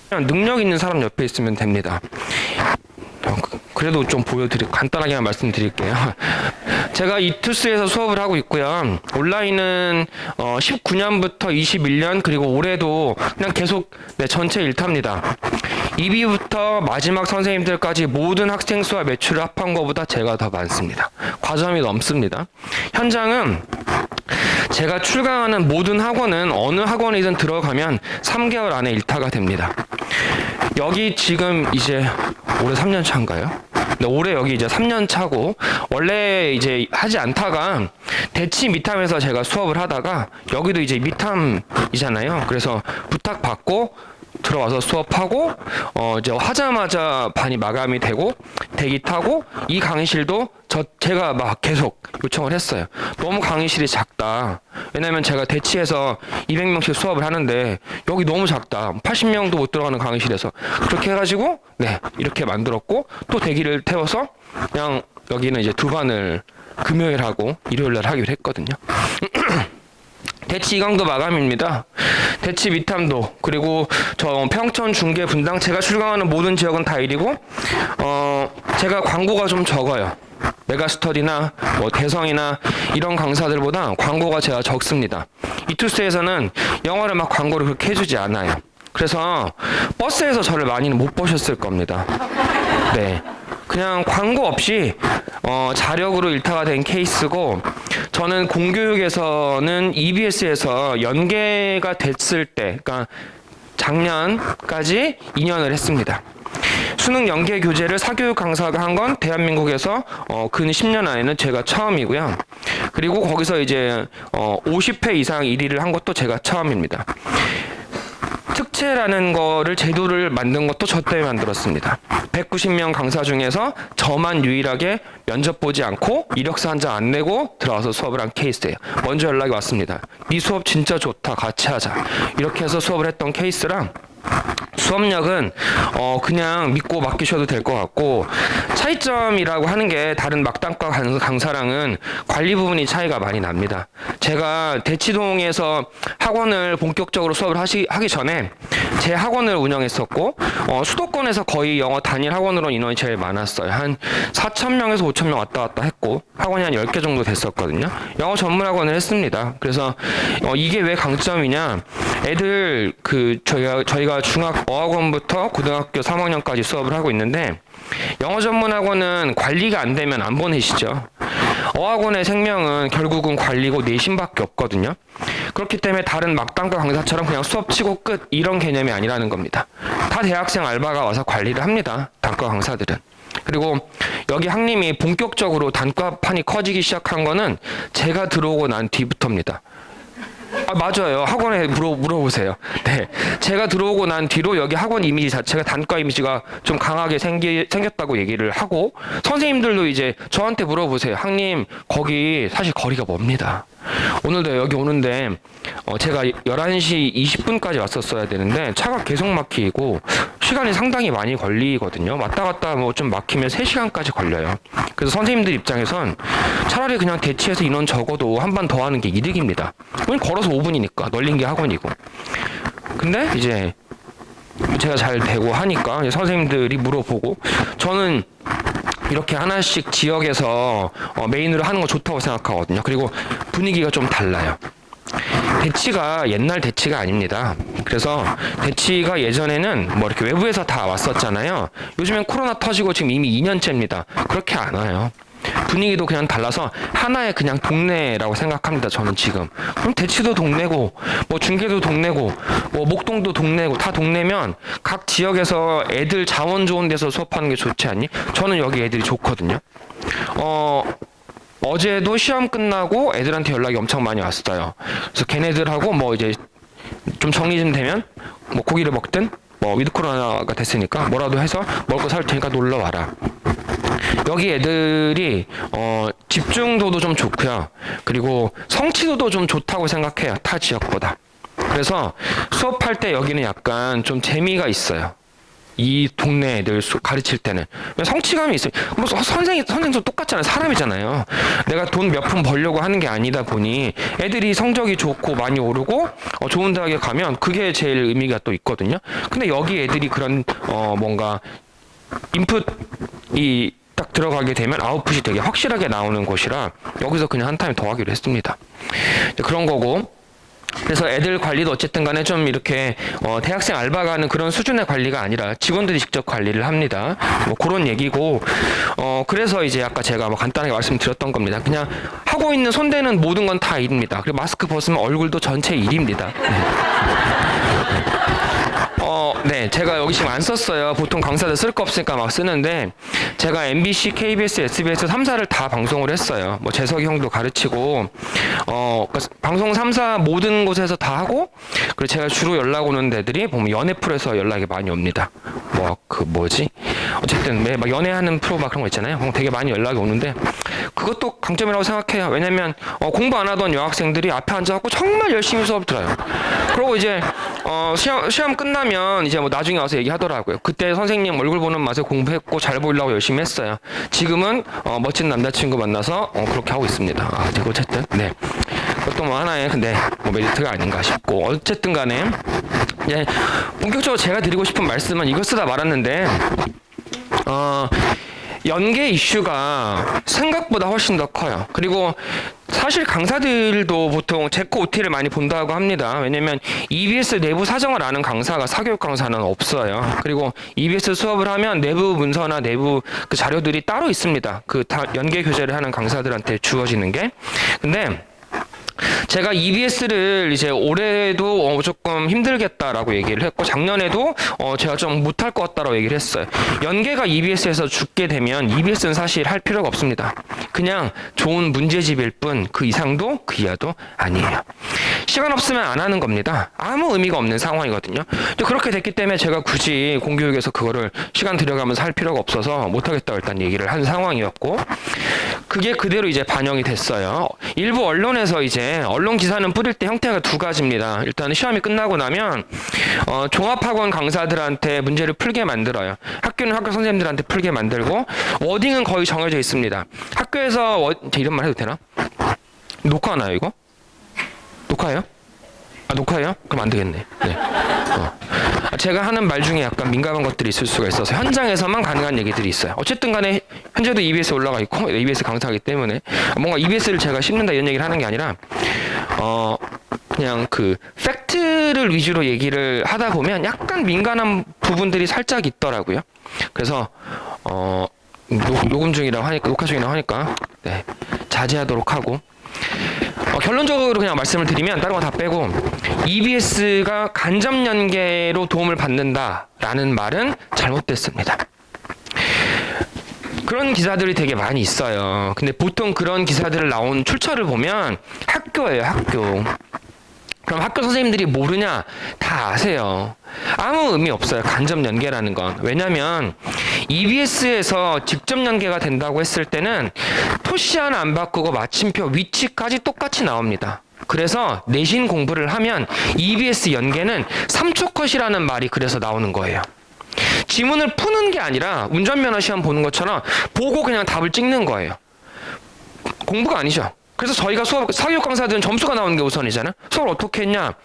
그냥 능력 있는 사람 옆에 있으면 됩니다. 그래도 좀 간단하게만 말씀드릴게요. 제가 이투스에서 수업을 하고 있고요. 온라인은 19년부터 21년 그리고 올해도 그냥 계속 전체 일타입니다. 2비부터 마지막 선생님들까지 모든 학생 수와 매출을 합한 것보다 제가 더 많습니다. 과점이 넘습니다. 현장은 제가 출강하는 모든 학원은 어느 학원이든 들어가면 3개월 안에 일타가 됩니다. 여기 지금 이제 올해 3년 차인가요? 네, 올해 여기 이제 3년 차고, 원래 이제 하지 않다가 대치 미탐에서 제가 수업을 하다가 여기도 이제 미탐이잖아요. 그래서 부탁받고 들어와서 수업하고 이제 하자마자 반이 마감이 되고 대기 타고, 이 강의실도 제가 막 계속 요청을 했어요. 너무 강의실이 작다. 왜냐면 제가 대치에서 200명씩 수업을 하는데 여기 너무 작다. 80명도 못 들어가는 강의실에서 그렇게 해가지고 이렇게 만들었고, 또 대기를 태워서 그냥 여기는 이제 두 반을 금요일하고 일요일날 하기로 했거든요. 대치 2강도 마감입니다. 대치 미탐도, 그리고 저 평촌 중계 분당 제가 출강하는 모든 지역은 다 1이고 제가 광고가 좀 적어요. 메가스터디나 뭐 대성이나 이런 강사들보다 광고가 제가 적습니다. 이투스에서는 영어를 막 광고를 그렇게 해주지 않아요. 그래서 버스에서 저를 많이는 못 보셨을 겁니다. 네, 그냥 광고 없이 자력으로 일타가 된 케이스고, 저는 공교육에서는 EBS에서 연계가 됐을 때, 그러니까 작년까지 2년을 했습니다. 수능 연계 교재를 사교육 강사가 한 건 대한민국에서 근 10년 안에는 제가 처음이고요. 그리고 거기서 이제 50회 이상 1위를 한 것도 제가 처음입니다. 특채라는 거를 제도를 만든 것도 저 때문에 만들었습니다. 190명 강사 중에서 저만 유일하게 면접 보지 않고 이력서 한 장 안 내고 들어와서 수업을 한 케이스예요. 먼저 연락이 왔습니다. 네 수업 진짜 좋다, 같이 하자. 이렇게 해서 수업을 했던 케이스랑, 수업력은 그냥 믿고 맡기셔도 될 것 같고, 차이점이라고 하는 게 다른 막단과 강사랑은 관리 부분이 차이가 많이 납니다. 제가 대치동에서 학원을 본격적으로 수업을 하기 전에 제 학원을 운영했었고, 수도권에서 거의 영어 단일 학원으로 인원이 제일 많았어요. 한 4,000명에서 5,000명 왔다 갔다 했고, 학원이 한 10개 정도 됐었거든요. 영어 전문 학원을 했습니다. 그래서 이게 왜 강점이냐, 애들 저희가 중학 어학원부터 고등학교 3학년까지 수업을 하고 있는데, 영어 전문 학원은 관리가 안 되면 안 보내시죠. 어학원의 생명은 결국은 관리고 내신밖에 없거든요. 그렇기 때문에 다른 막단과 강사처럼 그냥 수업 치고 끝 이런 개념이 아니라는 겁니다. 다 대학생 알바가 와서 관리를 합니다. 단과 강사들은. 그리고 여기 학님이 본격적으로 단과판이 커지기 시작한 거는 제가 들어오고 난 뒤부터입니다. 맞아요. 학원에 물어보세요. 네, 제가 들어오고 난 뒤로 여기 학원 이미지 자체가 단과 이미지가 좀 강하게 생겼다고 얘기를 하고, 선생님들도 이제 저한테 물어보세요. 학님, 거기 사실 거리가 멉니다. 오늘도 여기 오는데 제가 11시 20분까지 왔었어야 되는데 차가 계속 막히고 시간이 상당히 많이 걸리거든요. 왔다 갔다 뭐 좀 막히면 3시간까지 걸려요. 그래서 선생님들 입장에선 차라리 그냥 대치해서 인원 적어도 한 번 더 하는 게 이득입니다. 그건 걸어서 5분이니까 널린 게 학원이고. 근데 이제 제가 잘 되고 하니까 선생님들이 물어보고, 저는 이렇게 하나씩 지역에서 메인으로 하는 거 좋다고 생각하거든요. 그리고 분위기가 좀 달라요. 대치가 옛날 대치가 아닙니다. 그래서 대치가 예전에는 뭐 이렇게 외부에서 다 왔었잖아요. 요즘엔 코로나 터지고 지금 이미 2년째입니다. 그렇게 안 와요. 분위기도 그냥 달라서 하나의 그냥 동네라고 생각합니다. 저는 지금. 그럼 대치도 동네고, 뭐 중계도 동네고, 뭐 목동도 동네고, 다 동네면 각 지역에서 애들 자원 좋은 데서 수업하는 게 좋지 않니? 저는 여기 애들이 좋거든요. 어제도 시험 끝나고 애들한테 연락이 엄청 많이 왔어요. 그래서 걔네들하고 뭐 이제 좀 정리 좀 되면 뭐 고기를 먹든 뭐 위드 코로나가 됐으니까 뭐라도 해서 먹을 거 살 테니까 놀러 와라. 여기 애들이 집중도도 좀 좋고요. 그리고 성취도도 좀 좋다고 생각해요. 타 지역보다. 그래서 수업할 때 여기는 약간 좀 재미가 있어요. 이 동네 애들 가르칠 때는 성취감이 있어요. 뭐 선생도 똑같잖아요. 사람이잖아요. 내가 돈 몇 푼 벌려고 하는 게 아니다 보니 애들이 성적이 좋고 많이 오르고 좋은 대학에 가면 그게 제일 의미가 또 있거든요. 근데 여기 애들이 그런 뭔가 인풋이 딱 들어가게 되면 아웃풋이 되게 확실하게 나오는 곳이라 여기서 그냥 한 타임 더 하기로 했습니다. 그런 거고. 그래서 애들 관리도 어쨌든 간에 좀 이렇게 대학생 알바가 하는 그런 수준의 관리가 아니라 직원들이 직접 관리를 합니다. 뭐 그런 얘기고 그래서 이제 아까 제가 뭐 간단하게 말씀드렸던 겁니다. 그냥 하고 있는 손대는 모든 건 다 일입니다. 그리고 마스크 벗으면 얼굴도 전체 일입니다. 네, 제가 여기 지금 안 썼어요. 보통 강사들 쓸 거 없으니까 막 쓰는데 제가 MBC, KBS, SBS 3사를 다 방송을 했어요. 뭐 재석이 형도 가르치고 방송 3사 모든 곳에서 다 하고 그리고 제가 주로 연락 오는 데들이 보면 연애 프로에서 연락이 많이 옵니다. 어쨌든 막 연애하는 프로 막 그런 거 있잖아요. 되게 많이 연락이 오는데 그것도 강점이라고 생각해요. 왜냐면 공부 안 하던 여학생들이 앞에 앉아갖고 정말 열심히 수업 들어요. 그리고 이제 시험 끝나면 이제 뭐 나중에 와서 얘기하더라고요. 그때 선생님 얼굴 보는 맛에 공부했고 잘 보이려고 열심히 했어요. 지금은 멋진 남자친구 만나서 그렇게 하고 있습니다. 어쨌든 네. 그것도 뭐 하나의 근데 메리트가 아닌가 싶고 어쨌든 간에 이제 본격적으로 제가 드리고 싶은 말씀은 이거 쓰다 말았는데 연계 이슈가 생각보다 훨씬 더 커요. 그리고 사실 강사들도 보통 제코 OT를 많이 본다고 합니다. 왜냐면 EBS 내부 사정을 아는 강사가 사교육 강사는 없어요. 그리고 EBS 수업을 하면 내부 문서나 내부 그 자료들이 따로 있습니다. 그 다 연계 교재를 하는 강사들한테 주어지는 게. 근데 제가 EBS를 이제 올해도 조금 힘들겠다라고 얘기를 했고 작년에도 제가 좀 못할 것 같다라고 얘기를 했어요. 연계가 EBS에서 죽게 되면 EBS는 사실 할 필요가 없습니다. 그냥 좋은 문제집일 뿐 그 이상도 그 이하도 아니에요. 시간 없으면 안 하는 겁니다. 아무 의미가 없는 상황이거든요. 그렇게 됐기 때문에 제가 굳이 공교육에서 그거를 시간 들여가면서 할 필요가 없어서 못하겠다고 일단 얘기를 한 상황이었고 그게 그대로 이제 반영이 됐어요. 일부 언론에서 이제 언론 기사는 뿌릴 때 형태가 두 가지입니다. 일단 시험이 끝나고 나면 종합학원 강사들한테 문제를 풀게 만들어요. 학교는 학교 선생님들한테 풀게 만들고 워딩은 거의 정해져 있습니다. 학교에서 제 이런 말 해도 되나? 녹화하나요 이거? 녹화해요? 녹화해요? 그럼 안 되겠네. 네. 제가 하는 말 중에 약간 민감한 것들이 있을 수가 있어서 현장에서만 가능한 얘기들이 있어요. 어쨌든 간에 현재도 EBS에 올라가 있고 EBS 강사이기 때문에 뭔가 EBS를 제가 씹는다 이런 얘기를 하는 게 아니라 그냥 그 팩트를 위주로 얘기를 하다 보면 약간 민감한 부분들이 살짝 있더라고요. 그래서 녹음 중이라고 하니까 녹화 중이라고 하니까 네, 자제하도록 하고 결론적으로 그냥 말씀을 드리면 다른 거 다 빼고 EBS가 간접 연계로 도움을 받는다라는 말은 잘못됐습니다. 그런 기사들이 되게 많이 있어요. 근데 보통 그런 기사들을 나온 출처를 보면 학교예요, 학교. 그럼 학교 선생님들이 모르냐? 다 아세요. 아무 의미 없어요. 간접 연계라는 건. 왜냐면 EBS에서 직접 연계가 된다고 했을 때는 토시 하나 안 바꾸고 마침표 위치까지 똑같이 나옵니다. 그래서 내신 공부를 하면 EBS 연계는 3초 컷이라는 말이 그래서 나오는 거예요. 지문을 푸는 게 아니라 운전면허 시험 보는 것처럼 보고 그냥 답을 찍는 거예요. 공부가 아니죠. 그래서 저희가 사교육 강사들은 점수가 나오는 게 우선이잖아요. 수업을 어떻게 했냐?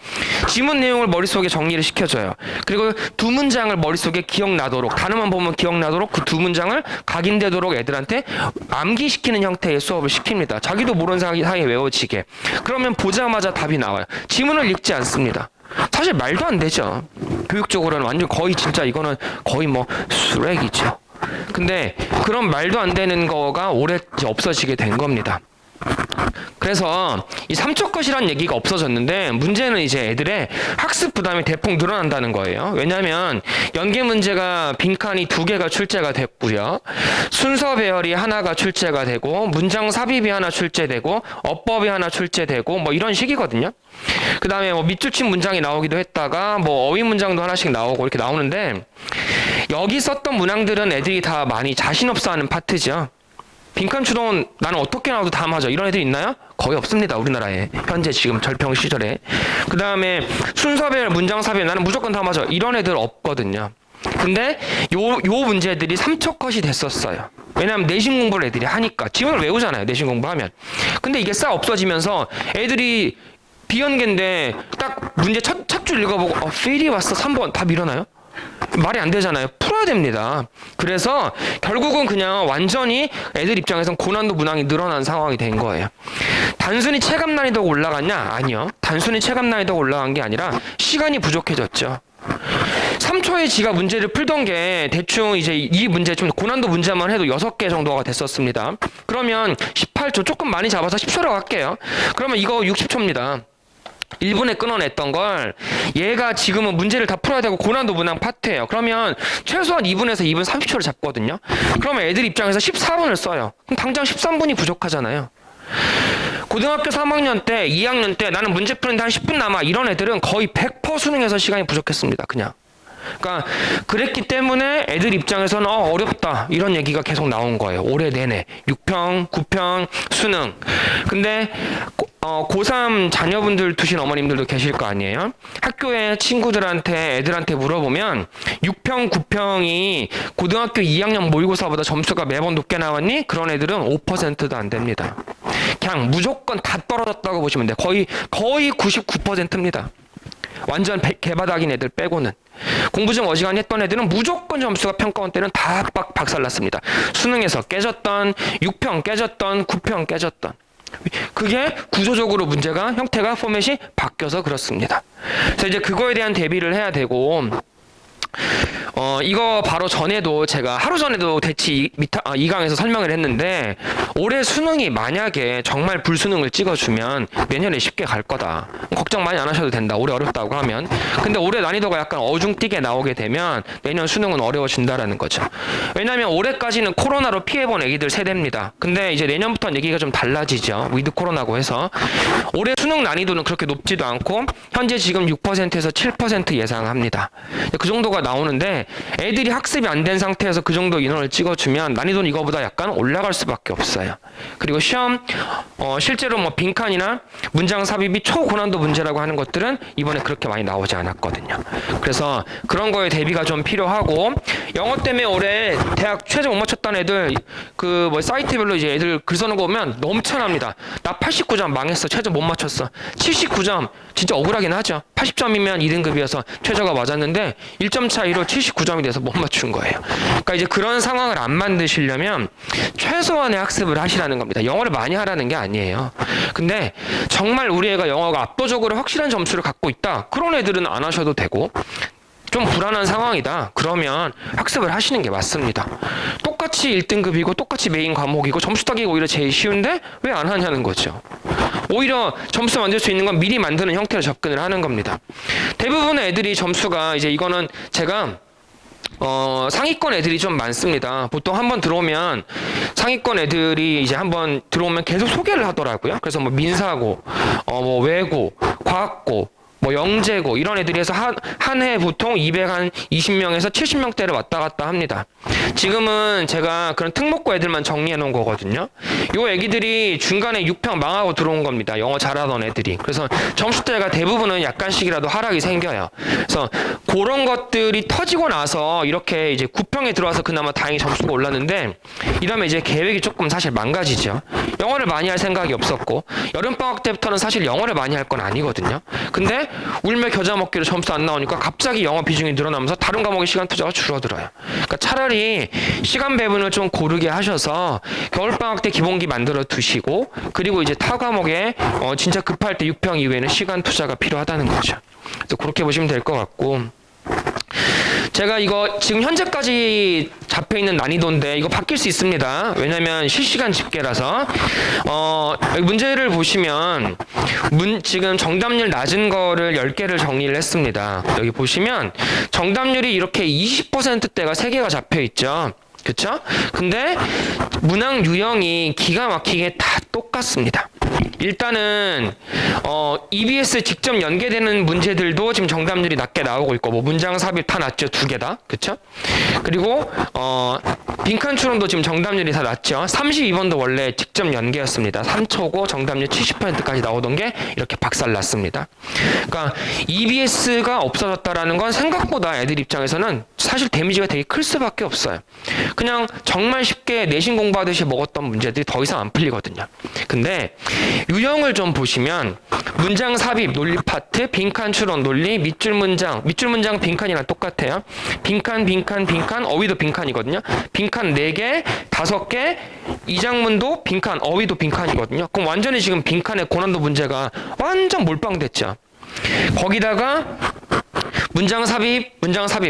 지문 내용을 머릿속에 정리를 시켜줘요. 그리고 두 문장을 머릿속에 기억나도록, 단어만 보면 기억나도록 그 두 문장을 각인되도록 애들한테 암기시키는 형태의 수업을 시킵니다. 자기도 모르는 사이에 외워지게. 그러면 보자마자 답이 나와요. 지문을 읽지 않습니다. 사실 말도 안 되죠. 교육적으로는 완전 거의 진짜 이거는 거의 뭐 쓰레기죠. 근데 그런 말도 안 되는 거가 올해 없어지게 된 겁니다. 그래서 이 3초 컷이라는 얘기가 없어졌는데 문제는 이제 애들의 학습 부담이 대폭 늘어난다는 거예요. 왜냐하면 연계 문제가 빈칸이 2개가 출제가 됐고요. 순서 배열이 하나가 출제가 되고 문장 삽입이 하나 출제되고 어법이 하나 출제되고 뭐 이런 식이거든요. 그 다음에 뭐 밑줄친 문장이 나오기도 했다가 뭐 어휘 문장도 하나씩 나오고 이렇게 나오는데 여기 썼던 문항들은 애들이 다 많이 자신 없어 하는 파트죠. 빈칸 추론 나는 어떻게 나와도 다 맞아 이런 애들 있나요? 거의 없습니다. 우리나라에 현재 지금 절평 시절에. 그 다음에 순서별 문장사별 나는 무조건 다 맞아 이런 애들 없거든요. 근데 요 문제들이 3초 컷이 됐었어요. 왜냐하면 내신 공부를 애들이 하니까. 지문을 외우잖아요. 내신 공부하면. 근데 이게 싹 없어지면서 애들이 비연계인데 딱 문제 첫 줄 읽어보고 필이 왔어 3번 다 밀어나요? 말이 안 되잖아요. 풀어야 됩니다. 그래서 결국은 그냥 완전히 애들 입장에선 고난도 문항이 늘어난 상황이 된 거예요. 단순히 체감 난이도가 올라갔냐? 아니요. 단순히 체감 난이도가 올라간 게 아니라 시간이 부족해졌죠. 3초에 지가 문제를 풀던 게 대충 이제 이 문제 좀 고난도 문제만 해도 6개 정도가 됐었습니다. 그러면 18초 조금 많이 잡아서 10초라고 할게요. 그러면 이거 60초입니다. 1분에 끊어냈던 걸 얘가 지금은 문제를 다 풀어야 되고 고난도 문항 파트예요. 그러면 최소한 2분에서 2분 30초를 잡거든요. 그러면 애들 입장에서 14분을 써요. 그럼 당장 13분이 부족하잖아요. 고등학교 3학년 때, 2학년 때 나는 문제 푸는데 한 10분 남아 이런 애들은 거의 100% 수능에서 시간이 부족했습니다. 그냥. 그러니까 그랬기 때문에 애들 입장에서는 어렵다 이런 얘기가 계속 나온 거예요. 올해 내내 6평, 9평 수능. 근데 고3 자녀분들 두신 어머님들도 계실 거 아니에요? 학교에 친구들한테 애들한테 물어보면 6평, 9평이 고등학교 2학년 모의고사보다 점수가 매번 높게 나왔니? 그런 애들은 5%도 안 됩니다. 그냥 무조건 다 떨어졌다고 보시면 돼요. 거의 99%입니다. 완전 개바닥인 애들 빼고는. 공부 좀 어지간히 했던 애들은 무조건 점수가 평가원 때는 다 박살났습니다. 수능에서 깨졌던, 6평 깨졌던, 9평 깨졌던. 그게 구조적으로 문제가 형태가 포맷이 바뀌어서 그렇습니다. 그래서 이제 그거에 대한 대비를 해야 되고 이거 바로 전에도 제가 하루 전에도 대치 2강에서 설명을 했는데 올해 수능이 만약에 정말 불수능을 찍어주면 내년에 쉽게 갈 거다. 걱정 많이 안 하셔도 된다. 올해 어렵다고 하면. 근데 올해 난이도가 약간 어중뛰게 나오게 되면 내년 수능은 어려워진다라는 거죠. 왜냐하면 올해까지는 코로나로 피해본 애기들 세대입니다. 근데 이제 내년부터는 얘기가 좀 달라지죠. 위드 코로나고 해서. 올해 수능 난이도는 그렇게 높지도 않고 현재 지금 6%에서 7% 예상합니다. 그 정도가 나오는데 애들이 학습이 안 된 상태에서 그 정도 인원을 찍어주면 난이도는 이거보다 약간 올라갈 수밖에 없어요. 그리고 시험 실제로 뭐 빈칸이나 문장 삽입이 초고난도 문제라고 하는 것들은 이번에 그렇게 많이 나오지 않았거든요. 그래서 그런 거에 대비가 좀 필요하고 영어 때문에 올해 대학 최저 못 맞췄던 애들 그 뭐 사이트별로 이제 애들 글 써는 거 보면 넘쳐납니다. 나 89점 망했어. 최저 못 맞췄어. 79점 진짜 억울하긴 하죠. 80점이면 2등급이어서 최저가 맞았는데 1점 차이로 79점이 돼서 못 맞춘 거예요. 그러니까 이제 그런 상황을 안 만드시려면 최소한의 학습을 하시라는 겁니다. 영어를 많이 하라는 게 아니에요. 근데 정말 우리 애가 영어가 압도적으로 확실한 점수를 갖고 있다. 그런 애들은 안 하셔도 되고 좀 불안한 상황이다. 그러면 학습을 하시는 게 맞습니다. 똑같이 1등급이고 똑같이 메인 과목이고 점수 따기가 오히려 제일 쉬운데 왜 안 하냐는 거죠. 오히려 점수 만들 수 있는 건 미리 만드는 형태로 접근을 하는 겁니다. 대부분의 애들이 점수가 이제 이거는 제가 상위권 애들이 좀 많습니다. 보통 한번 들어오면 상위권 애들이 이제 한번 들어오면 계속 소개를 하더라고요. 그래서 뭐 민사고, 뭐 외고, 과학고, 뭐 영재고 이런 애들이 해서 한 해 보통 220명에서 70명대를 왔다 갔다 합니다. 지금은 제가 그런 특목고 애들만 정리해 놓은 거거든요. 요 애기들이 중간에 6평 망하고 들어온 겁니다. 영어 잘하던 애들이. 그래서 점수대가 대부분은 약간씩이라도 하락이 생겨요. 그래서 그런 것들이 터지고 나서 이렇게 이제 9평에 들어와서 그나마 다행히 점수가 올랐는데 이러면 이제 계획이 조금 사실 망가지죠. 영어를 많이 할 생각이 없었고 여름방학 때부터는 사실 영어를 많이 할 건 아니거든요. 근데 울며 겨자 먹기로 점수 안 나오니까 갑자기 영어 비중이 늘어나면서 다른 과목의 시간 투자가 줄어들어요. 그러니까 차라리 시간 배분을 좀 고르게 하셔서 겨울방학 때 기본기 만들어 두시고 그리고 이제 타 과목에 진짜 급할 때 6평 이후에는 시간 투자가 필요하다는 거죠. 그래서 그렇게 보시면 될 것 같고 제가 이거 지금 현재까지 잡혀있는 난이도인데 이거 바뀔 수 있습니다. 왜냐면 실시간 집계라서 여기 문제를 보시면 지금 정답률 낮은 거를 10개를 정리를 했습니다. 여기 보시면 정답률이 이렇게 20%대가 3개가 잡혀있죠. 그쵸? 근데 문항 유형이 기가 막히게 다 똑같습니다. 일단은 EBS 직접 연계되는 문제들도 지금 정답률이 낮게 나오고 있고 뭐 문장 삽입 다 낮죠. 2개 다. 그쵸? 그리고 빈칸 추론도 지금 정답률이 다 낮죠. 32번도 원래 직접 연계였습니다. 3초고 정답률 70%까지 나오던 게 이렇게 박살났습니다. 그러니까 EBS가 없어졌다라는 건 생각보다 애들 입장에서는 사실 데미지가 되게 클 수밖에 없어요. 그냥 정말 쉽게 내신 공부하듯이 먹었던 문제들이 더 이상 안 풀리거든요. 근데 유형을 좀 보시면 문장 삽입, 논리 파트, 빈칸 추론, 논리, 밑줄 문장 빈칸이랑 똑같아요. 빈칸, 어휘도 빈칸이거든요. 빈칸 4개, 5개, 이장문도 빈칸, 어휘도 빈칸이거든요. 그럼 완전히 지금 빈칸의 고난도 문제가 완전 몰빵됐죠. 거기다가 문장 삽입.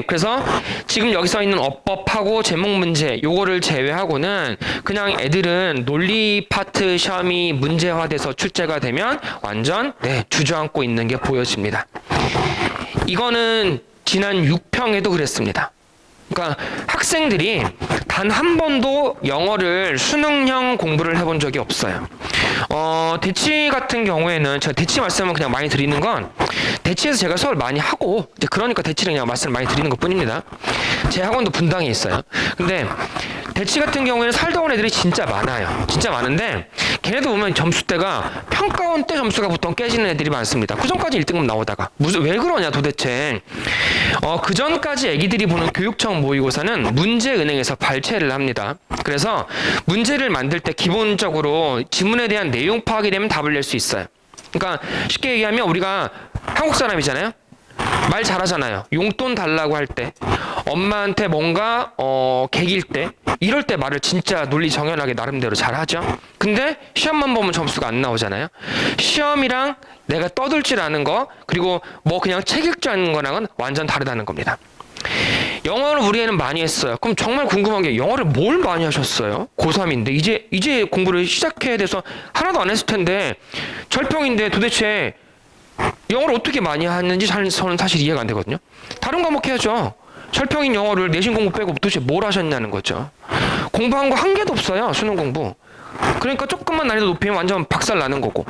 그래서 지금 여기 써 있는 어법하고 제목 문제 요거를 제외하고는 그냥 애들은 논리 파트 시험이 문제화돼서 출제가 되면 완전 주저앉고 있는 게 보여집니다. 이거는 지난 6평에도 그랬습니다. 그러니까 학생들이 단 한 번도 영어를 수능형 공부를 해본 적이 없어요. 대치 같은 경우에는 제가 대치 말씀을 그냥 많이 드리는 건 대치에서 제가 수업을 많이 하고 이제 그러니까 대치를 그냥 말씀을 많이 드리는 것 뿐입니다. 제 학원도 분당에 있어요. 근데 대치 같은 경우에는 살다 온 애들이 진짜 많아요. 진짜 많은데 걔네도 보면 점수대가 평가원 때 점수가 보통 깨지는 애들이 많습니다. 그 전까지 1등급 나오다가 왜 그러냐 도대체. 그 전까지 애기들이 보는 교육청 모의고사는 문제은행에서 발췌를 합니다. 그래서 문제를 만들 때 기본적으로 지문에 대한 내용 파악이 되면 답을 낼 수 있어요. 그러니까 쉽게 얘기하면 우리가 한국 사람이잖아요. 말 잘하잖아요. 용돈 달라고 할 때, 엄마한테 뭔가 개길 때, 이럴 때 말을 진짜 논리 정연하게 나름대로 잘하죠. 근데 시험만 보면 점수가 안 나오잖아요. 시험이랑 내가 떠들 줄 아는 거, 그리고 뭐 그냥 책 읽지 않는 거랑은 완전 다르다는 겁니다. 영어를 우리 애는 많이 했어요. 그럼 정말 궁금한 게 영어를 뭘 많이 하셨어요? 고3인데 이제 공부를 시작해야 돼서 하나도 안 했을 텐데 절평인데 도대체 영어를 어떻게 많이 하는지 저는 사실 이해가 안 되거든요. 다른 과목 해야죠. 철평인 영어를 내신 공부 빼고 도대체 뭘 하셨냐는 거죠. 공부한 거 한 개도 없어요. 수능 공부. 그러니까 조금만 난이도 높이면 완전 박살 나는 거고.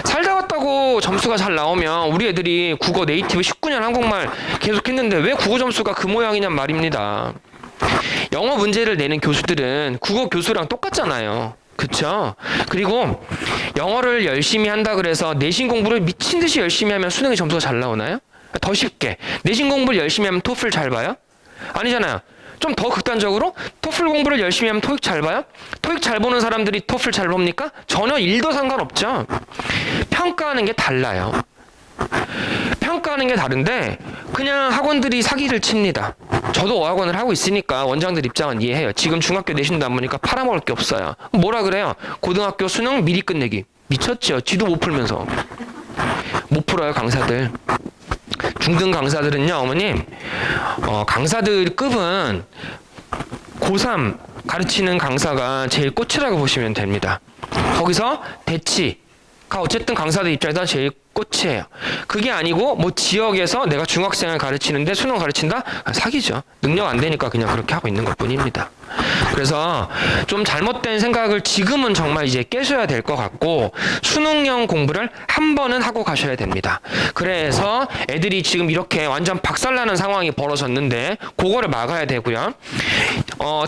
살다 왔다고 점수가 잘 나오면 우리 애들이 국어 네이티브 19년 한국말 계속 했는데 왜 국어 점수가 그 모양이냔 말입니다. 영어 문제를 내는 교수들은 국어 교수랑 똑같잖아요. 그쵸? 그리고 영어를 열심히 한다 그래서 내신 공부를 미친 듯이 열심히 하면 수능에 점수가 잘 나오나요? 더 쉽게 내신 공부를 열심히 하면 토플 잘 봐요? 아니잖아요. 좀 더 극단적으로 토플 공부를 열심히 하면 토익 잘 봐요? 토익 잘 보는 사람들이 토플 잘 봅니까? 전혀 1도 상관없죠. 평가하는 게 달라요. 평가하는 게 다른데 그냥 학원들이 사기를 칩니다. 저도 어학원을 하고 있으니까 원장들 입장은 이해해요. 지금 중학교 내신도 안 보니까 팔아먹을 게 없어요. 뭐라 그래요? 고등학교 수능 미리 끝내기. 미쳤죠. 지도 못 풀면서. 못 풀어요 강사들. 중등 강사들은요 어머님 강사들 급은 고3 가르치는 강사가 제일 꽃이라고 보시면 됩니다. 거기서 대치가 어쨌든 강사들 입장에서 제일 꽃이에요. 그게 아니고 뭐 지역에서 내가 중학생을 가르치는데 수능 가르친다? 사기죠. 능력 안 되니까 그냥 그렇게 하고 있는 것 뿐입니다. 그래서 좀 잘못된 생각을 지금은 정말 이제 깨셔야 될 것 같고 수능형 공부를 한 번은 하고 가셔야 됩니다. 그래서 애들이 지금 이렇게 완전 박살나는 상황이 벌어졌는데 그거를 막아야 되고요.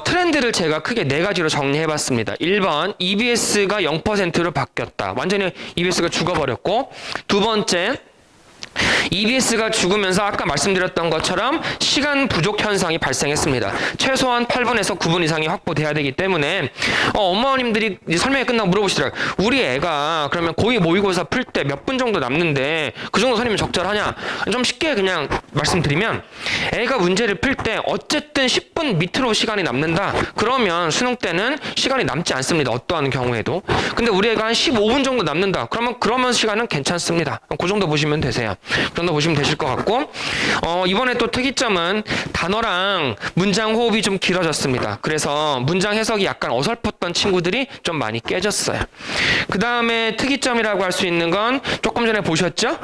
트렌드를 제가 크게 4가지로 정리해봤습니다. 1번 EBS가 0%로 바뀌었다. 완전히 EBS가 죽어버렸고 두 번째 EBS가 죽으면서 아까 말씀드렸던 것처럼 시간 부족 현상이 발생했습니다. 최소한 8분에서 9분 이상이 확보돼야 되기 때문에 어머님들이 설명이 끝나고 물어보시더라고요. 우리 애가 그러면 고2 모의고사 풀 때 몇 분 정도 남는데 그 정도 선이면 적절하냐? 좀 쉽게 그냥 말씀드리면 애가 문제를 풀 때 어쨌든 10분 밑으로 시간이 남는다. 그러면 수능 때는 시간이 남지 않습니다. 어떠한 경우에도. 근데 우리 애가 한 15분 정도 남는다. 그러면 시간은 괜찮습니다. 그 정도 보시면 되세요. 그 정도 보시면 되실 것 같고 이번에 또 특이점은 단어랑 문장 호흡이 좀 길어졌습니다. 그래서 문장 해석이 약간 어설펐던 친구들이 좀 많이 깨졌어요. 그 다음에 특이점이라고 할 수 있는 건 조금 전에 보셨죠?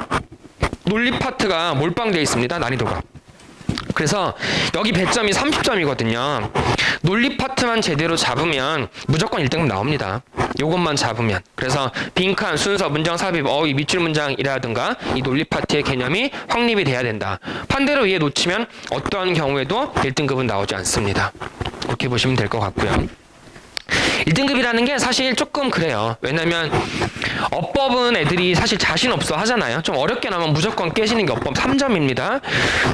논리 파트가 몰빵되어 있습니다. 난이도가. 그래서 여기 배점이 30점이거든요. 논리 파트만 제대로 잡으면 무조건 1등급 나옵니다. 요것만 잡으면. 그래서 빈칸, 순서, 문장 삽입, 어휘, 밑줄 문장이라든가 이 논리 파트의 개념이 확립이 돼야 된다. 반대로 이해 놓치면 어떠한 경우에도 1등급은 나오지 않습니다. 그렇게 보시면 될 것 같고요. 1등급이라는 게 사실 조금 그래요. 왜냐면 어법은 애들이 사실 자신 없어 하잖아요. 좀 어렵게 나오면 무조건 깨지는 게 어법 3점입니다.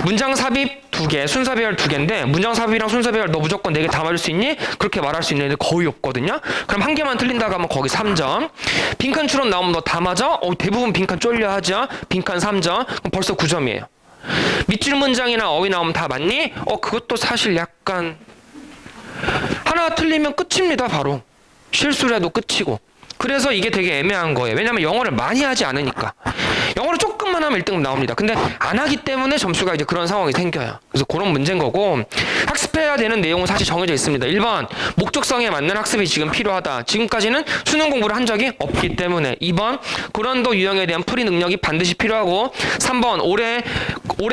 문장 삽입 2개, 순서 배열 2개인데 문장 삽입이랑 순서 배열 너 무조건 4개 다 맞을 수 있니? 그렇게 말할 수 있는 애들 거의 없거든요. 그럼 한 개만 틀린다고 하면 거기 3점. 빈칸 추론 나오면 너 다 맞아? 대부분 빈칸 쫄려 하죠. 빈칸 3점. 그럼 벌써 9점이에요. 밑줄 문장이나 어휘 나오면 다 맞니? 그것도 사실 약간 하나 틀리면 끝입니다. 바로 실수를 해도 끝이고. 그래서 이게 되게 애매한 거예요. 왜냐면 영어를 많이 하지 않으니까. 영어를 조금만 하면 1등 나옵니다. 근데 안 하기 때문에 점수가 이제 그런 상황이 생겨요. 그래서 그런 문제인 거고, 학습해야 되는 내용은 사실 정해져 있습니다. 1번 목적성에 맞는 학습이 지금 필요하다. 지금까지는 수능 공부를 한 적이 없기 때문에. 2번 고난도 유형에 대한 풀이 능력이 반드시 필요하고, 3번 올해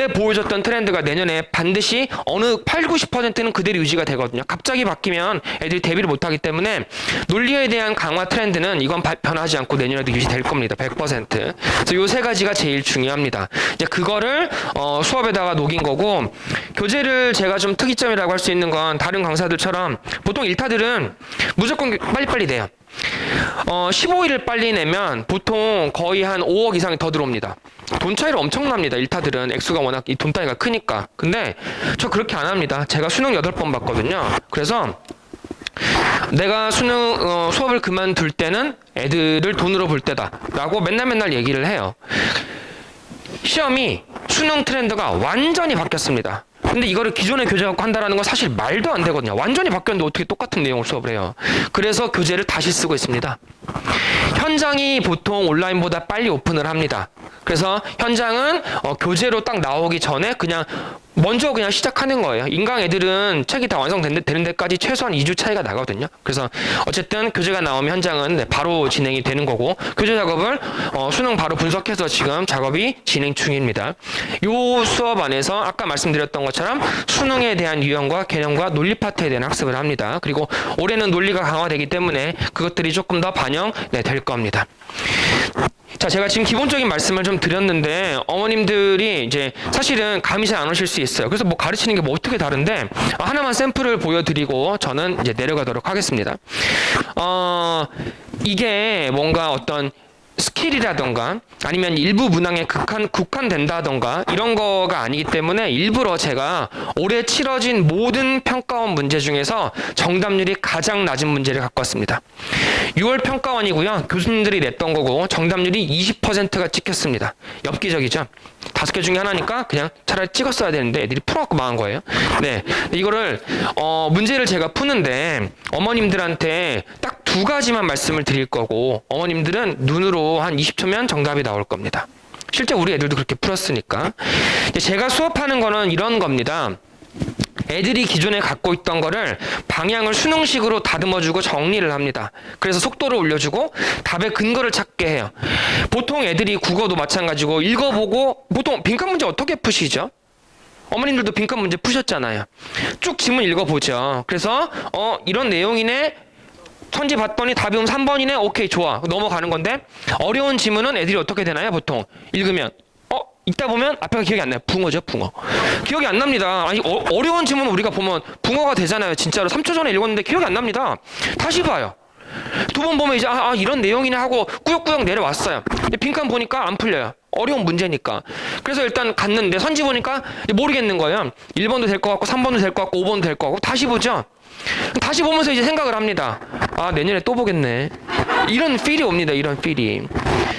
보여줬던 트렌드가 내년에 반드시 어느 8, 90%는 그대로 유지가 되거든요. 갑자기 바뀌면 애들이 대비를 못하기 때문에 논리에 대한 강화 트렌드는 이건 변하지 않고 내년에도 유지될 겁니다. 100%. 그래서 요 세 가지가 제일 중요합니다. 이제 그거를 수업에다가 녹인 거고, 교재를 제가 좀 특이점이라고 할 수 있는 건 다른 강사들처럼 보통 일타들은 무조건 빨리빨리 돼요. 15일을 빨리 내면 보통 거의 한 5억 이상이 더 들어옵니다. 돈 차이가 엄청납니다. 일타들은 액수가 워낙 이 돈 따위가 크니까. 근데 저 그렇게 안 합니다. 제가 수능 8번 봤거든요. 그래서 내가 수능 수업을 그만둘 때는 애들을 돈으로 볼 때다 라고 맨날 얘기를 해요. 시험이 수능 트렌드가 완전히 바뀌었습니다. 근데 이거를 기존의 교재 갖고 한다는 건 사실 말도 안 되거든요. 완전히 바뀌었는데 어떻게 똑같은 내용을 수업을 해요. 그래서 교재를 다시 쓰고 있습니다. 현장이 보통 온라인보다 빨리 오픈을 합니다. 그래서 현장은 교재로 딱 나오기 전에 그냥 먼저 그냥 시작하는 거예요. 인강 애들은 책이 다 완성되는 데까지 최소한 2주 차이가 나거든요. 그래서 어쨌든 교재가 나오면 현장은 바로 진행이 되는 거고, 교재 작업을 수능 바로 분석해서 지금 작업이 진행 중입니다. 요 수업 안에서 아까 말씀드렸던 것처럼 수능에 대한 유형과 개념과 논리 파트에 대한 학습을 합니다. 그리고 올해는 논리가 강화되기 때문에 그것들이 조금 더 반영될 겁니다. 자, 제가 지금 기본적인 말씀을 좀 드렸는데 어머님들이 이제 사실은 감이 잘 안 오실 수 있어요. 그래서 뭐 가르치는 게 뭐 어떻게 다른데 하나만 샘플을 보여드리고 저는 이제 내려가도록 하겠습니다. 이게 뭔가 어떤 스킬이라던가 아니면 일부 문항에 국한된다던가 이런 거가 아니기 때문에 일부러 제가 올해 치러진 모든 평가원 문제 중에서 정답률이 가장 낮은 문제를 갖고 왔습니다. 6월 평가원이고요. 교수님들이 냈던 거고 정답률이 20%가 찍혔습니다. 엽기적이죠. 5개 중에 하나니까 그냥 차라리 찍었어야 되는데 애들이 풀어갖고 망한 거예요. 네, 이거를 문제를 제가 푸는데 어머님들한테 딱 2가지만 말씀을 드릴 거고 어머님들은 눈으로 한 20초면 정답이 나올 겁니다. 실제 우리 애들도 그렇게 풀었으니까. 제가 수업하는 거는 이런 겁니다. 애들이 기존에 갖고 있던 거를 방향을 수능식으로 다듬어주고 정리를 합니다. 그래서 속도를 올려주고 답의 근거를 찾게 해요. 보통 애들이 국어도 마찬가지고 읽어보고 보통 빈칸 문제 어떻게 푸시죠? 어머님들도 빈칸 문제 푸셨잖아요. 쭉 지문 읽어보죠. 그래서 이런 내용이네. 선지 봤더니 답이 3번이네. 오케이, 좋아. 넘어가는 건데 어려운 지문은 애들이 어떻게 되나요? 보통 읽으면 읽다 보면 앞에가 기억이 안 나요. 붕어죠, 붕어. 기억이 안 납니다. 아니 어려운 지문은 우리가 보면 붕어가 되잖아요. 진짜로 3초 전에 읽었는데 기억이 안 납니다. 다시 봐요. 2번 보면 이제 이런 내용이네 하고 꾸역꾸역 내려왔어요. 근데 빈칸 보니까 안 풀려요. 어려운 문제니까. 그래서 일단 갔는데 선지 보니까 모르겠는 거예요. 1번도 될 것 같고 3번도 될 것 같고 5번도 될 것 같고 다시 보죠. 다시 보면서 이제 생각을 합니다. 내년에 또 보겠네. 이런 필이 옵니다. 이런 필이.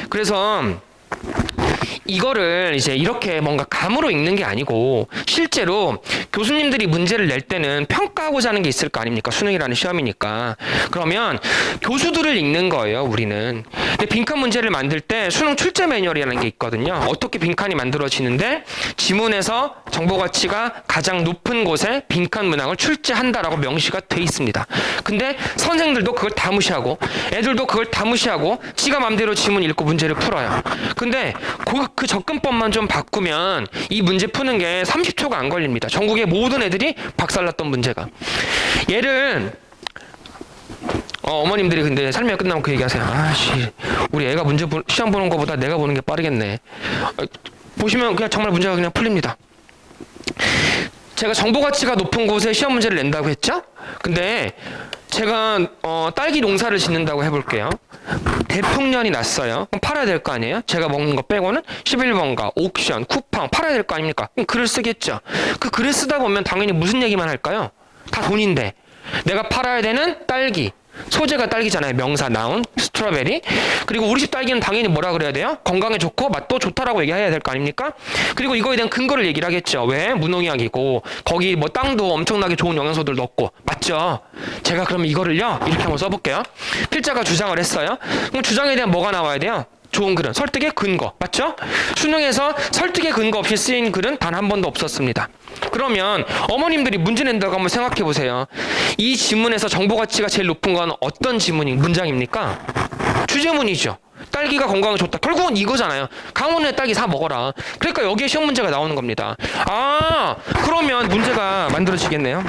그래서 이거를 이제 이렇게 뭔가 감으로 읽는 게 아니고 실제로 교수님들이 문제를 낼 때는 평가하고자 하는 게 있을 거 아닙니까? 수능이라는 시험이니까. 그러면 교수들을 읽는 거예요, 우리는. 근데 빈칸 문제를 만들 때 수능 출제 매뉴얼이라는 게 있거든요. 어떻게 빈칸이 만들어지는데 지문에서 정보 가치가 가장 높은 곳에 빈칸 문항을 출제한다라고 명시가 돼 있습니다. 근데 선생들도 그걸 다 무시하고 애들도 그걸 다 무시하고 지가 맘대로 지문 읽고 문제를 풀어요. 근데 그 접근법만 좀 바꾸면 이 문제 푸는 게 30초가 안 걸립니다. 전국의 모든 애들이 박살났던 문제가. 얘를 어머님들이 근데 설명 끝나면 그 얘기하세요. 우리 애가 시험 보는 것보다 내가 보는 게 빠르겠네. 보시면 그냥 정말 문제가 그냥 풀립니다. 제가 정보 가치가 높은 곳에 시험 문제를 낸다고 했죠? 근데 제가 딸기 농사를 짓는다고 해볼게요. 대풍년이 났어요. 그럼 팔아야 될 거 아니에요? 제가 먹는 거 빼고는 11번가, 옥션, 쿠팡 팔아야 될 거 아닙니까? 그럼 글을 쓰겠죠. 그 글을 쓰다 보면 당연히 무슨 얘기만 할까요? 다 돈인데 내가 팔아야 되는 딸기, 소재가 딸기잖아요. 명사, 나운, 스트로베리. 그리고 우리 집 딸기는 당연히 뭐라 그래야 돼요? 건강에 좋고 맛도 좋다라고 얘기해야 될 거 아닙니까? 그리고 이거에 대한 근거를 얘기를 하겠죠. 왜? 무농약이고 거기 뭐 땅도 엄청나게 좋은 영양소들 넣고 맞죠? 제가 그러면 이거를요 이렇게 한번 써볼게요. 필자가 주장을 했어요. 그럼 주장에 대한 뭐가 나와야 돼요? 좋은 글은 설득의 근거 맞죠? 수능에서 설득의 근거 없이 쓰인 글은 단 한 번도 없었습니다. 그러면 어머님들이 문제 낸다고 한번 생각해 보세요. 이 지문에서 정보 가치가 제일 높은 건 어떤 문장입니까? 주제문이죠. 딸기가 건강에 좋다. 결국은 이거잖아요. 강원에 딸기 사 먹어라. 그러니까 여기에 시험 문제가 나오는 겁니다. 아, 그러면 문제가 만들어지겠네요.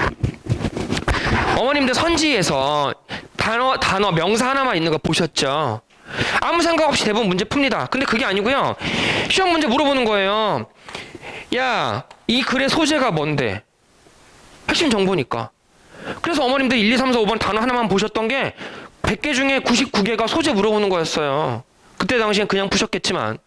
어머님들 선지에서 단어 명사 하나만 있는 거 보셨죠? 아무 생각 없이 대부분 문제 풉니다. 근데 그게 아니고요. 시험 문제 물어보는 거예요. 야, 이 글의 소재가 뭔데? 핵심 정보니까. 그래서 어머님들 1, 2, 3, 4, 5번 단어 하나만 보셨던 게 100개 중에 99개가 소재 물어보는 거였어요. 그때 당시엔 그냥 푸셨겠지만.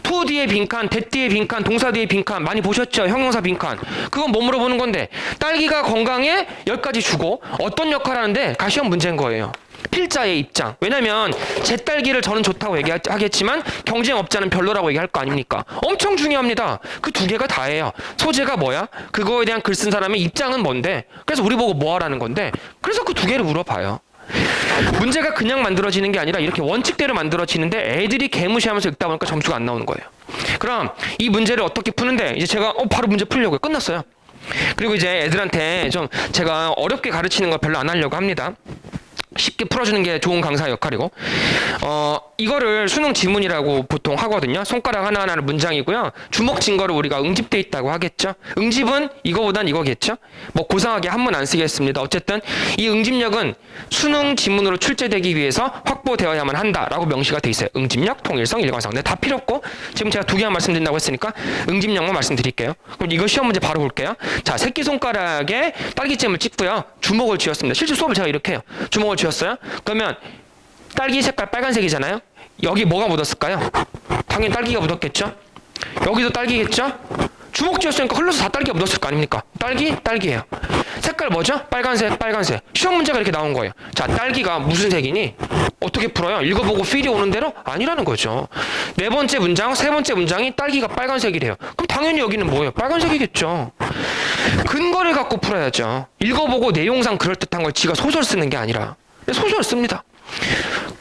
to 뒤에 빈칸, that 뒤에 빈칸, 동사 뒤에 빈칸 많이 보셨죠? 형용사 빈칸. 그건 뭐 물어보는 건데 딸기가 건강에 10가지 주고 어떤 역할을 하는데 가 시험 문제인 거예요. 필자의 입장. 왜냐면 제 딸기를 저는 좋다고 얘기하겠지만 경쟁업자는 별로라고 얘기할 거 아닙니까? 엄청 중요합니다. 그 두 개가 다예요. 소재가 뭐야? 그거에 대한 글 쓴 사람의 입장은 뭔데? 그래서 우리 보고 뭐 하라는 건데? 그래서 그 두 개를 물어봐요. 문제가 그냥 만들어지는 게 아니라 이렇게 원칙대로 만들어지는데 애들이 개무시하면서 읽다 보니까 점수가 안 나오는 거예요. 그럼 이 문제를 어떻게 푸는데 이제 제가 바로 문제 풀려고요. 끝났어요. 그리고 이제 애들한테 좀 제가 어렵게 가르치는 거 별로 안 하려고 합니다. 쉽게 풀어주는 게 좋은 강사 역할이고 이거를 수능 지문이라고 보통 하거든요. 손가락 하나하나는 문장이고요. 주먹 증거를 우리가 응집돼 있다고 하겠죠. 응집은 이거보단 이거겠죠. 뭐 고상하게 한문 안 쓰겠습니다. 어쨌든 이 응집력은 수능 지문으로 출제되기 위해서 확보되어야만 한다라고 명시가 돼 있어요. 응집력, 통일성, 일관성. 근데 다 필요 없고 지금 제가 두 개만 말씀드린다고 했으니까 응집력만 말씀드릴게요. 그럼 이거 시험 문제 바로 볼게요. 자, 새끼손가락에 딸기잼을 찍고요. 주먹을 쥐었습니다. 실제 수업을 제가 이렇게 해요. 주먹을 쥐었어요. 그러면 딸기 색깔 빨간색이잖아요. 여기 뭐가 묻었을까요? 당연히 딸기가 묻었겠죠. 여기도 딸기겠죠. 주먹 쥐었으니까 흘러서 다 딸기가 묻었을 거 아닙니까? 딸기예요. 색깔 뭐죠? 빨간색. 시험 문제가 이렇게 나온 거예요. 자, 딸기가 무슨 색이니? 어떻게 풀어요? 읽어보고 필이 오는 대로? 아니라는 거죠. 네 번째 문장, 세 번째 문장이 딸기가 빨간색이래요. 그럼 당연히 여기는 뭐예요? 빨간색이겠죠. 근거를 갖고 풀어야죠. 읽어보고 내용상 그럴듯한 걸 지가 소설 쓰는 게 아니라 소설 씁니다.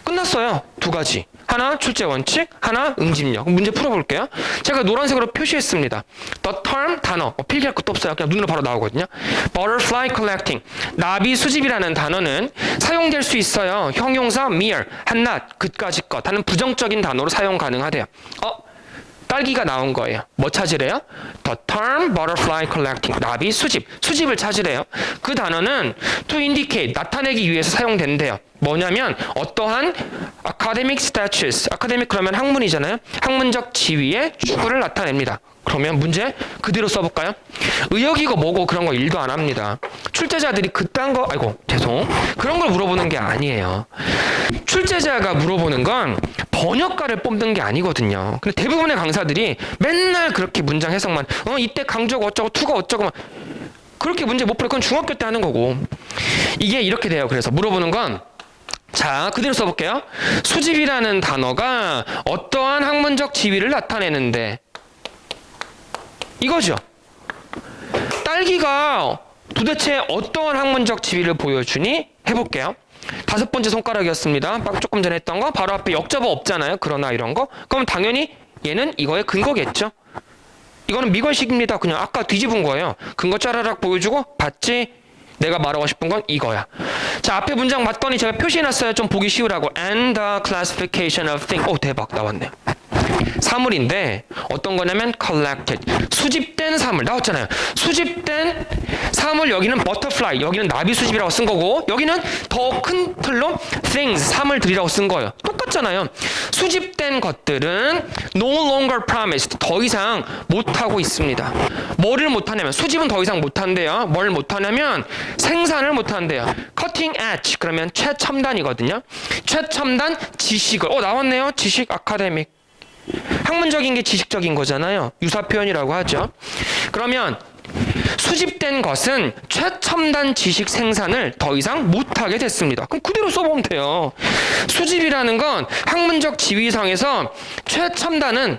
끝났어요. 두 가지. 하나 출제 원칙, 하나 응집력. 문제 풀어볼게요. 제가 노란색으로 표시했습니다. The term 단어. 필기할 것도 없어요. 그냥 눈으로 바로 나오거든요. Butterfly collecting. 나비 수집이라는 단어는 사용될 수 있어요. 형용사 mere, 한낱, 그까짓 것 하는 부정적인 단어로 사용 가능하대요. 딸기가 나온 거예요. 뭐 찾으래요? The term butterfly collecting. 나비 수집. 수집을 찾으래요. 그 단어는 to indicate. 나타내기 위해서 사용된대요. 뭐냐면 어떠한 academic status. academic 그러면 학문이잖아요. 학문적 지위의 추구를 나타냅니다. 그러면 문제 그대로 써볼까요? 의역이고 뭐고 그런 거 일도 안 합니다. 출제자들이 그딴 거 그런 걸 물어보는 게 아니에요. 출제자가 물어보는 건 번역가를 뽑는 게 아니거든요. 근데 대부분의 강사들이 맨날 그렇게 문장 해석만 이때 강조가 어쩌고 투가 어쩌고 그렇게 문제 못 풀어. 그건 중학교 때 하는 거고. 이게 이렇게 돼요. 그래서 물어보는 건 자, 그대로 써볼게요. 수집이라는 단어가 어떠한 학문적 지위를 나타내는데 이거죠. 딸기가 도대체 어떠한 학문적 지위를 보여주니? 해볼게요. 다섯 번째 손가락이었습니다. 조금 전에 했던 거. 바로 앞에 역접어 없잖아요. 그러나 이런 거. 그럼 당연히 얘는 이거의 근거겠죠. 이거는 미관식입니다. 그냥 아까 뒤집은 거예요. 근거 짜라락 보여주고 봤지? 내가 말하고 싶은 건 이거야. 자, 앞에 문장 봤더니 제가 표시해놨어요. 좀 보기 쉬우라고. And the classification of things. 대박 나왔네. 사물인데 어떤 거냐면 collected. 수집된 사물. 나왔잖아요. 수집된 사물 여기는 butterfly. 여기는 나비 수집이라고 쓴 거고 여기는 더 큰 틀로 things. 사물들이라고 쓴 거예요. 똑같잖아요. 수집된 것들은 no longer promised. 더 이상 못하고 있습니다. 뭐를 못하냐면 수집은 더 이상 못한대요. 뭘 못하냐면 생산을 못한대요. cutting edge. 그러면 최첨단이거든요. 최첨단 지식을. 나왔네요. 지식 아카데믹. 학문적인 게 지식적인 거잖아요. 유사 표현이라고 하죠. 그러면 수집된 것은 최첨단 지식 생산을 더 이상 못하게 됐습니다. 그럼 그대로 써보면 돼요. 수집이라는 건 학문적 지위상에서 최첨단은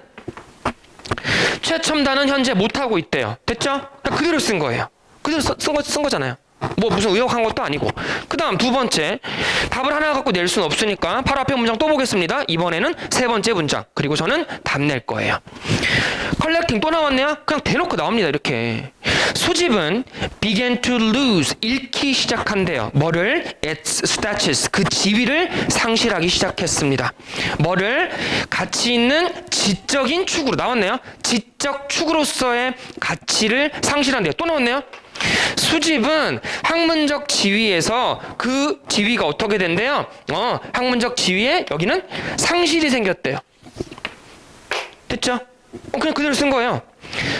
현재 못하고 있대요. 됐죠? 그대로 쓴 거예요. 그대로 쓴 거잖아요. 뭐 무슨 의역한 것도 아니고. 그 다음 두 번째, 답을 하나 갖고 낼 수는 없으니까 바로 앞에 문장 또 보겠습니다. 이번에는 세 번째 문장. 그리고 저는 답 낼 거예요. 컬렉팅 또 나왔네요. 그냥 대놓고 나옵니다. 이렇게. 수집은 began to lose. 잃기 시작한대요. 뭐를? its status. 그 지위를 상실하기 시작했습니다. 뭐를? 가치 있는 지적인 축으로. 나왔네요. 지적 축으로서의 가치를 상실한대요. 또 나왔네요. 수집은 학문적 지위에서 그 지위가 어떻게 된대요? 학문적 지위에 여기는 상실이 생겼대요. 됐죠? 그냥 그대로 쓴 거예요.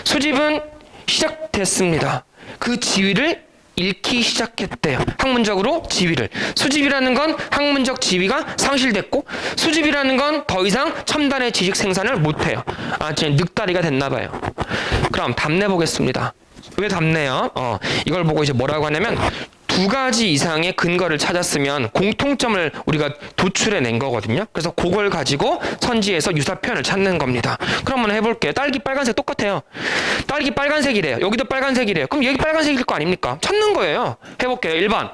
수집은 시작됐습니다. 그 지위를 잃기 시작했대요. 학문적으로 지위를. 수집이라는 건 학문적 지위가 상실됐고 수집이라는 건 더 이상 첨단의 지식 생산을 못해요. 지금 늑다리가 됐나 봐요. 그럼 답 내보겠습니다. 왜 답내요? 이걸 보고 이제 뭐라고 하냐면 두 가지 이상의 근거를 찾았으면 공통점을 우리가 도출해낸 거거든요. 그래서 그걸 가지고 선지에서 유사 표현을 찾는 겁니다. 그럼 한번 해볼게요. 딸기 빨간색 똑같아요. 딸기 빨간색이래요. 여기도 빨간색이래요. 그럼 여기 빨간색일 거 아닙니까? 찾는 거예요. 해볼게요. 1번.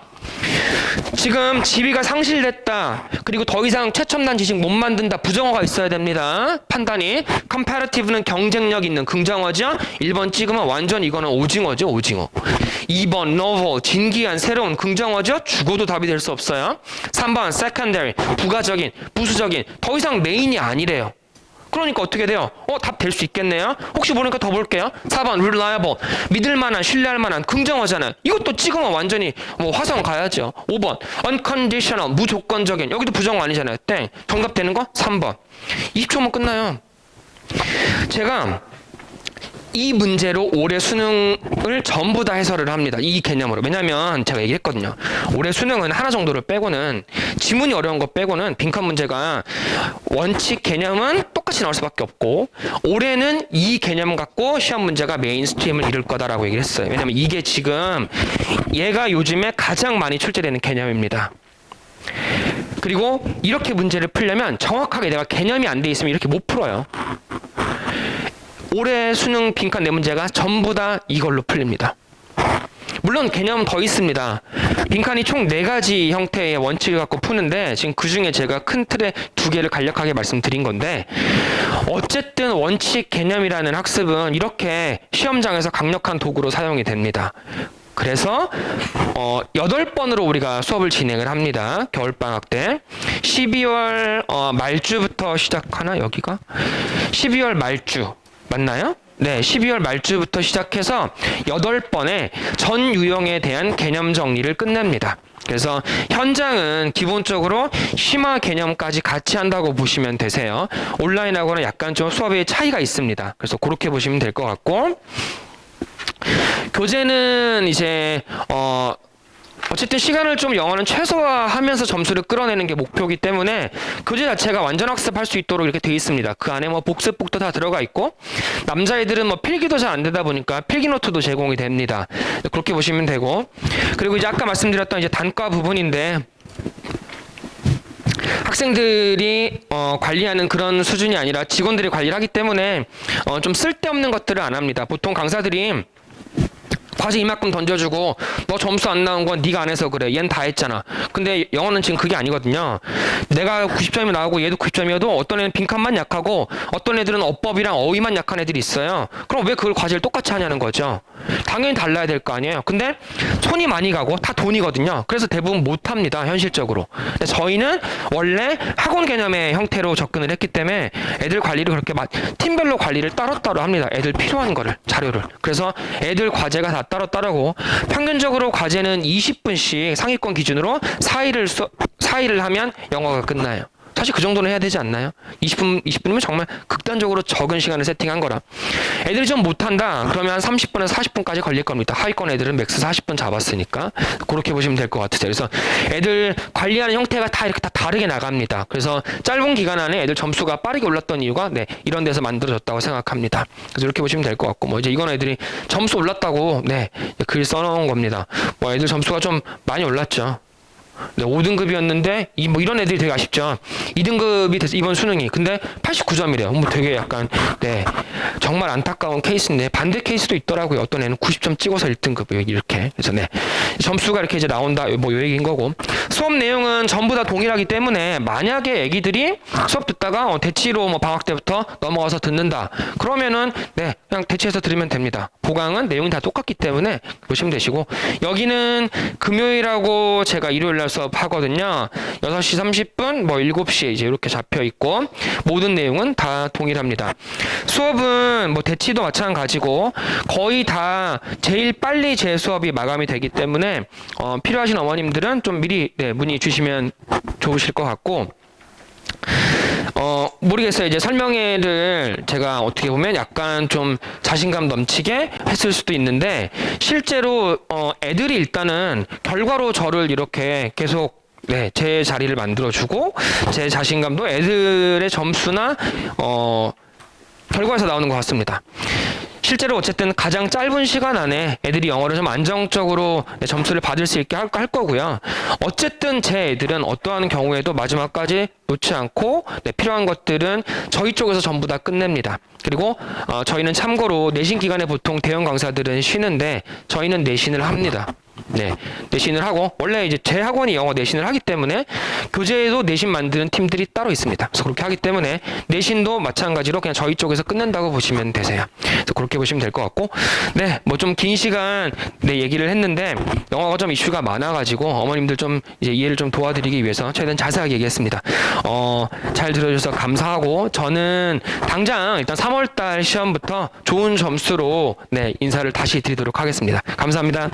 지금 지위가 상실됐다. 그리고 더 이상 최첨단 지식 못 만든다. 부정어가 있어야 됩니다. 판단이. comparative는 경쟁력 있는 긍정어죠. 1번 찍으면 완전 이거는 오징어죠. 오징어. 2번 novel 진기한 새로운 긍정어죠. 죽어도 답이 될 수 없어요. 3번 secondary 부가적인 부수적인 더 이상 메인이 아니래요. 그러니까 어떻게 돼요? 답 될 수 있겠네요. 혹시 모르니까 더 볼게요. 4번 reliable 믿을만한 신뢰할만한 긍정어잖아요. 이것도 찍으면 완전히 화성 가야죠. 5번 unconditional 무조건적인 여기도 부정어 아니잖아요. 땡. 정답 되는 거 3번. 20초면 끝나요. 제가 이 문제로 올해 수능을 전부 다 해설을 합니다. 이 개념으로. 왜냐면 제가 얘기했거든요. 올해 수능은 하나 정도를 빼고는 지문이 어려운 거 빼고는 빈칸 문제가 원칙 개념은 똑같이 나올 수밖에 없고 올해는 이 개념 갖고 시험 문제가 메인스트림을 이룰 거다라고 얘기를 했어요. 왜냐면 이게 지금 얘가 요즘에 가장 많이 출제되는 개념입니다. 그리고 이렇게 문제를 풀려면 정확하게 내가 개념이 안 돼 있으면 이렇게 못 풀어요. 올해 수능 빈칸 네 문제가 전부 다 이걸로 풀립니다. 물론 개념은 더 있습니다. 빈칸이 총 4가지 형태의 원칙을 갖고 푸는데 지금 그 중에 제가 큰 틀에 2개를 간략하게 말씀드린 건데 어쨌든 원칙 개념이라는 학습은 이렇게 시험장에서 강력한 도구로 사용이 됩니다. 그래서 8번으로 우리가 수업을 진행을 합니다. 겨울방학 때 12월 말주부터 시작하나 여기가? 12월 말주 맞나요? 네, 12월 말주부터 시작해서 8번의 전 유형에 대한 개념 정리를 끝냅니다. 그래서 현장은 기본적으로 심화 개념까지 같이 한다고 보시면 되세요. 온라인하고는 약간 좀 수업의 차이가 있습니다. 그래서 그렇게 보시면 될 것 같고 교재는 이제 어쨌든 시간을 좀 영어는 최소화하면서 점수를 끌어내는 게 목표이기 때문에 교재 자체가 완전 학습할 수 있도록 이렇게 돼 있습니다. 그 안에 복습북도 다 들어가 있고 남자애들은 필기도 잘 안 되다 보니까 필기 노트도 제공이 됩니다. 그렇게 보시면 되고 그리고 이제 아까 말씀드렸던 이제 단과 부분인데 학생들이 관리하는 그런 수준이 아니라 직원들이 관리를 하기 때문에 좀 쓸데없는 것들을 안 합니다. 보통 강사들이 과제 이만큼 던져주고 너 점수 안 나온 건 네가 안 해서 그래. 얘는 다 했잖아. 근데 영어는 지금 그게 아니거든요. 내가 90점이 나오고 얘도 90점이어도 어떤 애는 빈칸만 약하고 어떤 애들은 어법이랑 어휘만 약한 애들이 있어요. 그럼 왜 그걸 과제를 똑같이 하냐는 거죠. 당연히 달라야 될 거 아니에요. 근데 손이 많이 가고 다 돈이거든요. 그래서 대부분 못 합니다. 현실적으로. 근데 저희는 원래 학원 개념의 형태로 접근을 했기 때문에 애들 관리를 그렇게 팀별로 관리를 따로따로 합니다. 애들 필요한 거를 자료를. 그래서 애들 과제가 다 따로따로고 평균적으로 과제는 20분씩 상위권 기준으로 4일을 하면 영어가 끝나요. 사실 그 정도는 해야 되지 않나요? 20분이면 정말 극단적으로 적은 시간을 세팅한 거라. 애들이 좀 못한다. 그러면 한 30분에서 40분까지 걸릴 겁니다. 하위권 애들은 맥스 40분 잡았으니까. 그렇게 보시면 될 것 같으세요. 그래서 애들 관리하는 형태가 다 이렇게 다 다르게 나갑니다. 그래서 짧은 기간 안에 애들 점수가 빠르게 올랐던 이유가 네, 이런 데서 만들어졌다고 생각합니다. 그래서 이렇게 보시면 될 것 같고, 뭐 이제 이건 애들이 점수 올랐다고 네, 글 써놓은 겁니다. 뭐 애들 점수가 좀 많이 올랐죠. 네, 5등급이었는데 뭐 이런 애들이 되게 아쉽죠. 2등급이 됐어 이번 수능이. 근데 89점이래요. 뭐 되게 약간 네 정말 안타까운 케이스인데 반대 케이스도 있더라고요. 어떤 애는 90점 찍어서 1등급 이렇게. 그래서 네 점수가 이렇게 이제 나온다 뭐 요 얘기인 거고, 수업 내용은 전부 다 동일하기 때문에 만약에 애기들이 수업 듣다가 대치로 뭐 방학 때부터 넘어가서 듣는다 그러면은 네 그냥 대치해서 들으면 됩니다. 보강은 내용이 다 똑같기 때문에 보시면 되시고, 여기는 금요일하고 제가 일요일날 수업 하거든요. 6시 30분, 뭐 7시에 이제 이렇게 잡혀 있고, 모든 내용은 다 동일합니다. 수업은 뭐 대치도 마찬가지고, 거의 다 제일 빨리 제 수업이 마감이 되기 때문에, 필요하신 어머님들은 좀 미리 네, 문의 주시면 좋으실 것 같고, 모르겠어요. 이제 설명회를 제가 어떻게 보면 약간 좀 자신감 넘치게 했을 수도 있는데, 실제로, 애들이 일단은 결과로 저를 이렇게 계속 네, 제 자리를 만들어주고, 제 자신감도 애들의 점수나, 결과에서 나오는 것 같습니다. 실제로 어쨌든 가장 짧은 시간 안에 애들이 영어를 좀 안정적으로 점수를 받을 수 있게 할 거고요. 어쨌든 제 애들은 어떠한 경우에도 마지막까지 놓지 않고 네, 필요한 것들은 저희 쪽에서 전부 다 끝냅니다. 그리고 저희는 참고로 내신 기간에 보통 대형 강사들은 쉬는데 저희는 내신을 합니다. 네, 내신을 하고, 원래 이제 제 학원이 영어 내신을 하기 때문에 교재에도 내신 만드는 팀들이 따로 있습니다. 그래서 그렇게 하기 때문에 내신도 마찬가지로 그냥 저희 쪽에서 끝낸다고 보시면 되세요. 그래서 그렇게 보시면 될 것 같고, 네, 뭐 좀 긴 시간 네 얘기를 했는데 영어가 좀 이슈가 많아가지고 어머님들 좀 이제 이해를 좀 도와드리기 위해서 최대한 자세하게 얘기했습니다. 잘 들어주셔서 감사하고, 저는 당장 일단 3월달 시험부터 좋은 점수로 네 인사를 다시 드리도록 하겠습니다. 감사합니다.